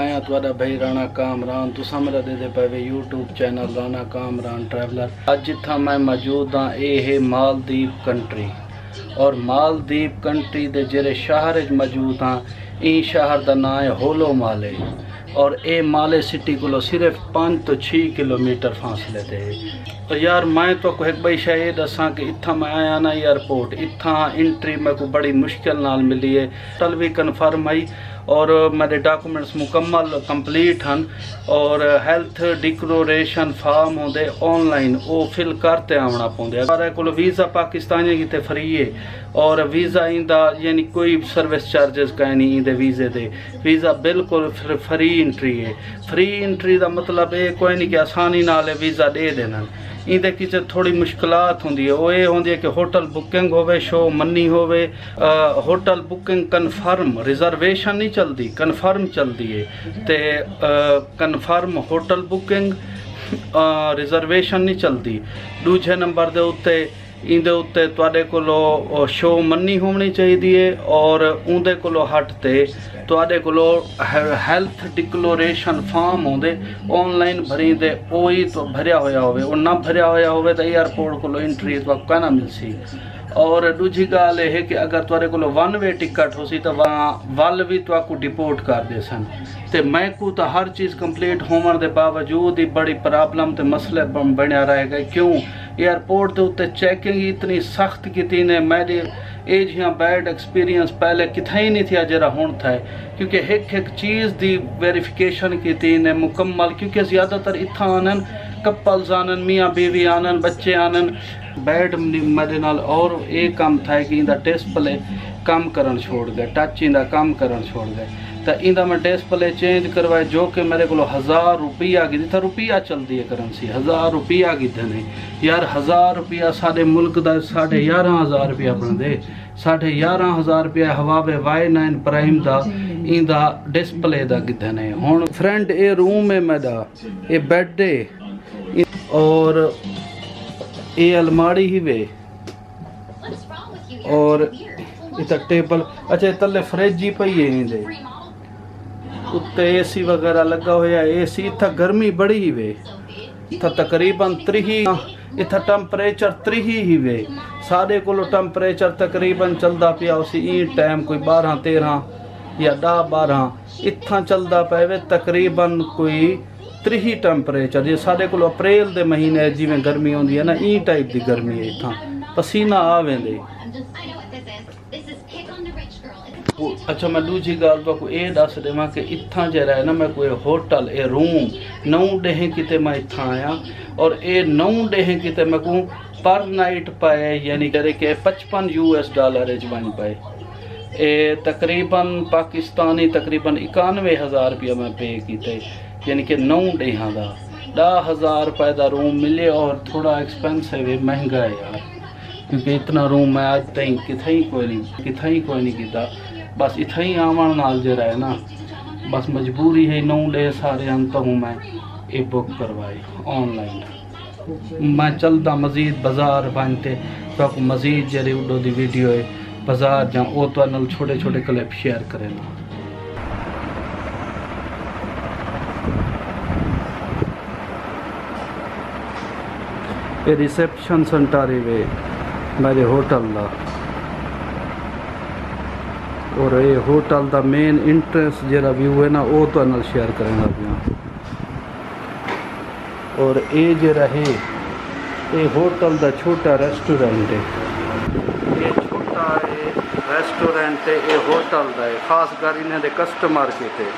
मैं तुहाडा भाई राणा कामरान तुसां मेरा दे पे YouTube channel Rana Kamran traveller. अज जिथा मैं मौजूद हाँ ये है मालदीव कंट्री और मालदीव कंट्री दे जेरे शहर मौजूद हाँ ई शहर का नाम है होलो माले और ये माले सिटी को सिर्फ 5 तो 6 किलोमीटर फासले ते तो यार मैं तो एक बई शे ये दसा कि इतना मैं आया ना एयरपोर्ट इतना एंट्री मेरे को बड़ी मुश्किल नाल मिली है। टल भी कन्फर्म आई और मेरे डॉक्यूमेंट्स मुकम्मल कंप्लीट हैं और हेल्थ डिक्लोरेशन फार्म होंगे ऑनलाइन वो फिल करते आना पौंदे। सारे को वीज़ा पाकिस्तानी की फ्री है और वीज़ा इंदा यानी कोई सर्विस चार्जेस कहीं नहीं इंदे वीज़े दे। वीज़ा बिल्कुल फ्री एंट्री है। फ्री एंट्री का मतलब ये कोई नहीं कि आसानी नाल वीज़ा दे देना। इंदे किच थोड़ी मुश्किलात होंदी है वो ये होंदी है कि होटल बुकिंग होवे शो मनी होवे होटल बुकिंग कन्फर्म रिजर्वेशन नहीं चलती कन्फर्म चलती है ते कन्फर्म होटल बुकिंग रिजर्वेशन नहीं चलती। दूजे नंबर दे उत्ते इंदे उत्ते तुहाडे कोलो शो मनी होनी चाहिए और उंदे कोलो हट ते तुहाडे कोलो हेल्थ डिक्लोरेशन फार्म होंदे ऑनलाइन भरी दे ओही तो भरिया होया होवे और ना भरिया होया होवे तो एयरपोर्ट कोलो एंट्री तो कहना मिलसी। और दूजी गाल है कि अगर तुहाडे कोलो वन वे टिकट हो सी तो वल भी तुहाकू डिपोर्ट कर दे सन ते मैं को तो हर चीज़ कंप्लीट होने के बावजूद ही बड़ी प्रॉब्लम ते मसले बनया रहेगा। क्यों एयरपोर्ट के उत्ते चेकिंग इतनी सख्त की ने मेरी एज यहाँ बैड एक्सपीरियंस पहले कितना ही नहीं था जरा हुण था क्योंकि एक चीज़ की वेरिफिकेशन की ने मुकम्मल क्योंकि ज़्यादातर इतना आनन कपल्स आनन मियाँ बीवी आनन बच्चे आनन बैड मेरे नाल और ये काम था कि इंदा डिस्प्ले काम करन छोड़ गए टच इंदा काम करन छोड़ गए तो इंदा मैं डिस्प्ले चेंज करवाए जो कि मेरे को 1000 रुपया की था रुपया चलती है करेंसी 1000 रुपया की ने यार 1000 रुपया साढ़े मुल्क का 11,500 रुपया बनते 11,500 रुपया हवावे Y9 प्राइम का इंदा डिस्प्ले का कितने ने हुण फ्रेंड ये रूम है मेरा ये बेड है और ये अलमारी ही वे और इतना टेबल अच्छा तले फ्रिज ही पई है इंदे उत्ते एसी वगैरह लगा होया एसी इतना गर्मी बड़ी ही वे इतना तकरीबन 3 इतना टैंपरेचर 3 ही वे साढ़े को टैंपरेचर तकरीबन चलता पिया उसी ई टाइम कोई 12-13 या 10-12 इतना चलता पे तकरीबन कोई 3 टैंपरेचर जे साढ़े को अप्रैल के महीने जिमें गर्मी होंदी है ना ई टाइप की गर्मी है इतना पसीना आ वेंदे। अच्छा मैं दूजी गाल तो ये दस देव कि इतना जरा है ना मैं कोई होटल ये रूम 9 डेह किते मैं इतना आया और ये 9 डेह किते मैं को पर नाइट पाए यानी करे कि 55 US डॉलर बन पाए ये तकरीबन पाकिस्तानी तकरीबन 91,000 रुपया मैं पे किते यानी कि 9 डेह का 10,000 रुपये का रूम मिले और थोड़ा एक्सपेंसिव है महंगा है यार क्योंकि इतना रूम मैं आज तक कितना ही कोई नहीं किया बस इतना ही आवन नाल जरा है ना बस मजबूरी है 9 डे सारे अंत हूँ मैं ये बुक करवाई ऑनलाइन। मैं चलता मजीद बाजार बनते तो मजीद जरी उडो दी वीडियो है बाजार जा वो तो नाल छोटे छोटे क्लिप शेयर करें। ये रिसेप्शन सेंटर है मेरे होटल का और ये होटल का मेन इंट्रेंस जरा व्यू है ना वो तो नाल शेयर करेंगे पिया और ये जरा है ये होटल का छोटा रेस्टोरेंट है ये छोटा है रेस्टोरेंट है ये होटल का है खासकर इन्हें दे कस्टमर के थे।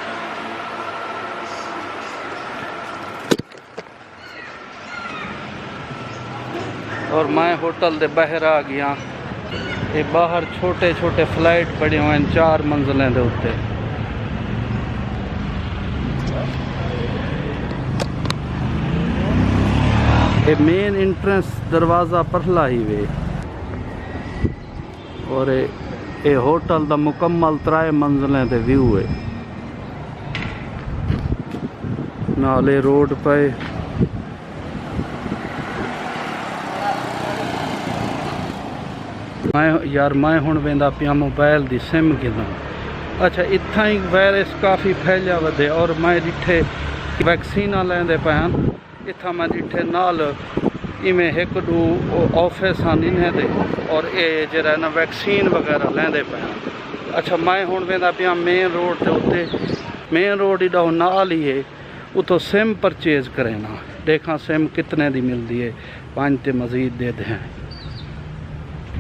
और मैं होटल दे बाहर आ गया ये बाहर छोटे छोटे फ्लाइट पड़े हुए हैं 4 मंजिलें दे उत्ते ये मेन इंट्रेंस दरवाज़ा परला ही वे और ये होटल का मुकम्मल 3 मंजिलें दे व्यू है नाले रोड पे मैं हुण वेंदा पिया मोबाइल दी सिम गिनन अच्छा इत्थां ही वायरस काफ़ी फैलिया वधे और मैं डिठे वैक्सीना लेंदे पैन इत्थां मैं डिठे नाल इवें एक दू ऑफिस हैं इन्हें दे और ये जरा ना वैक्सीन वगैरह लेंदे पैन। अच्छा मैं हुण वेंदा पिया मेन रोड के उत्ते, मेन रोड इडा नाल ही है, उतो सिम परचेज करे ना, देखा सिम कितने दी मिलती है, 5 ते मजीद दे दें।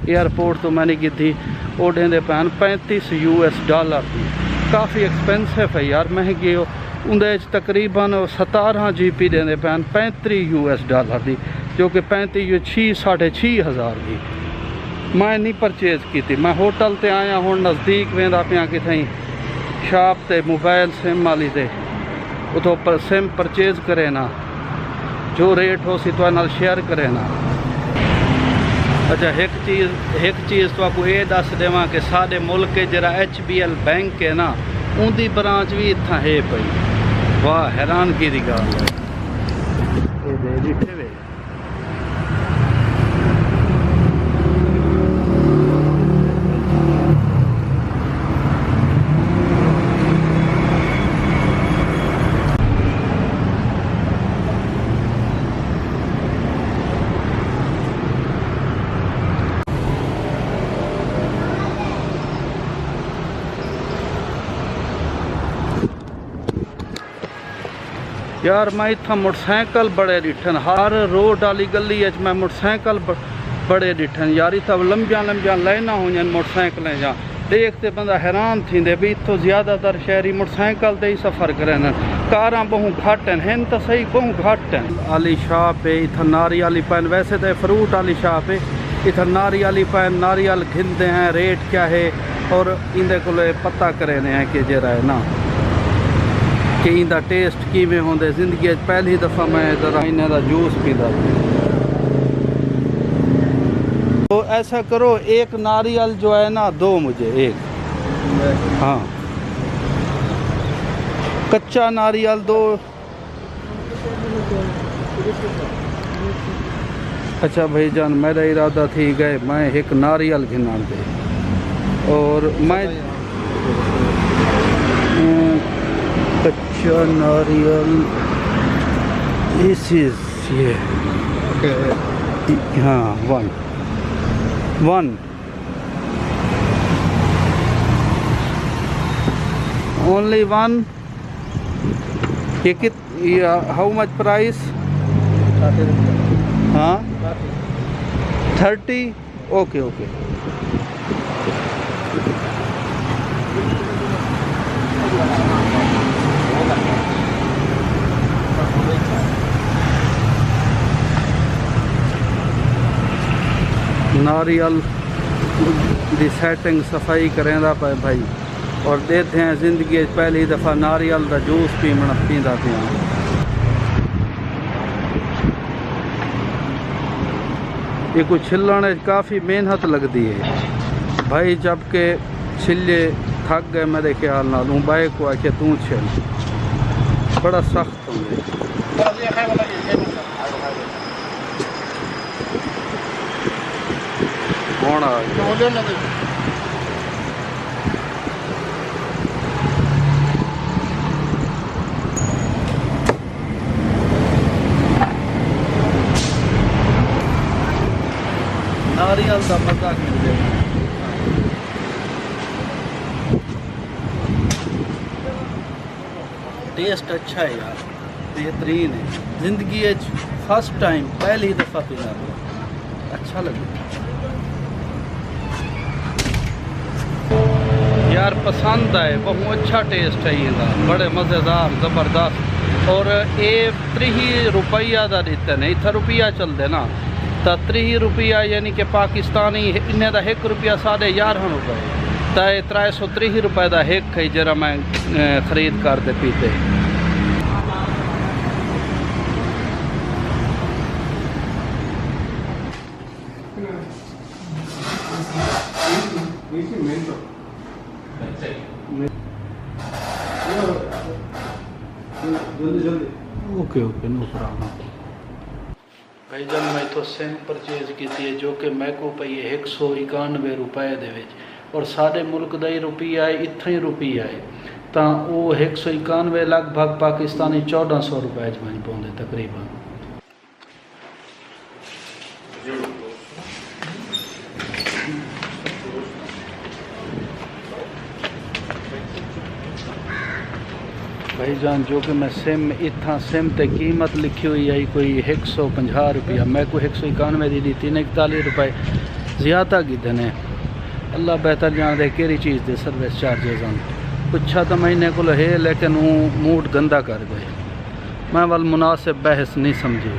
एयरपोर्ट तो मैंने की थी वो देंदे पैन $35 की, काफ़ी एक्सपेंसिव है यार, महंगी हो। उंदे तकरीबन 17 GB देंदे पैन $35 की, जो कि 35 6.5 हज़ार की। मैं नहीं परचेज की थी, मैं होटल ते आया हूँ नज़दीक वेंदा पिया किथई शॉप ते मोबाइल सिम वाली ते उतो पर सिम परचेज करे ना, जो रेट हो सी तो नाल शेयर करे ना। अच्छा एक चीज़ तो आपको ये दस देवां कि साडे मुल्क जरा HBL बैंक है ना, उनकी ब्रांच भी इत्थां है पई। वाह हैरानगी दी गल है। यार मैं इतना मोटरसाइकिल बड़े डिठन, हर रोड वाली गली मैं मोटरसाइकिल बड़े डिठन यार। इतना लंबिया लंबिया लाइना हुई मोटरसाइकिलें जा, देखते बंदा हैरान थींदे भी इतों ज़्यादातर शहरी मोटरसाइकिल ते ही सफ़र करें, कारां बहु घट हैं तो सही बहु घट हैं। आली शॉप है इतना नारियल पैन, वैसे तो फ्रूट वाली शॉप है, इतना नारियल पैन, नारियल घिनते हैं, रेट क्या है और इंदे को पता करें हैं कि जरा है ना कि इंदा टेस्ट किमें होंदे। जिंदगी पहली दफ़ा मैं ज़रा इन्हें का जूस पीता। तो ऐसा करो एक नारियल जो है ना दो मुझे एक, हाँ कच्चा नारियल दो। अच्छा भाईजान मेरा इरादा थी गए मैं एक नारियल घिना दे और मैं कच्चा नारियल दिस इज ये हाँ वन ओनली वन। ये कित हाउ मच प्राइस? हाँ 30। ओके ओके नारियल की सेटिंग सफाई करेंदा पे भाई और देते हैं जिंदगी पहली दफ़ा नारियल का जूस पींदा पिया। ये कुछ छिलने काफ़ी मेहनत लगती है भाई, जबकि छिले थक गए मेरे ख्याल नाल हूँ बाई को आके तू छिल, बड़ा सख्त होंगे। कौन आ नारियल का मजा मिल जाए। टेस्ट अच्छा है यार, बेहतरीन है। ज़िंदगी फर्स्ट टाइम पहली दफ़ा पीना, अच्छा लगे यार, पसंद आए, बहुत अच्छा टेस्ट है ये, बड़े मज़ेदार ज़बरदस्त। और ये 30 रुपया का देते हैं, इतना रुपया चलते ना तो 30 रुपया यानी कि पाकिस्तानी इन्हें का 1 रुपया 11.5 रुपये, तो 330 रुपये का एक है जरा मैं खरीद करते पीते। ओके ओके नो प्रॉब्लम भाई। जब मैं तो सिम परचेज की थी जो कि मैं को पई 191 रुपए दे विच, और साढ़े मुल्क का ही रुपया है, इतना ही रुपया है, तो वो 191 लगभग पाकिस्तानी 1400 रुपए च बन पाते तकरीबन। भाईजान जो कि मैं सिम इतना सिम ते कीमत लिखी हुई है कोई 150 रुपया, मैं को 191 दी दी 341 रुपए ज़्यादा की देने। अल्लाह बेहतर जान दे केरी चीज़ दे सर्विस चार्जेस पुछा तो महीने को है, लेकिन वो मूड गंदा कर गए। मैं वाल मुनासिब बहस नहीं समझी।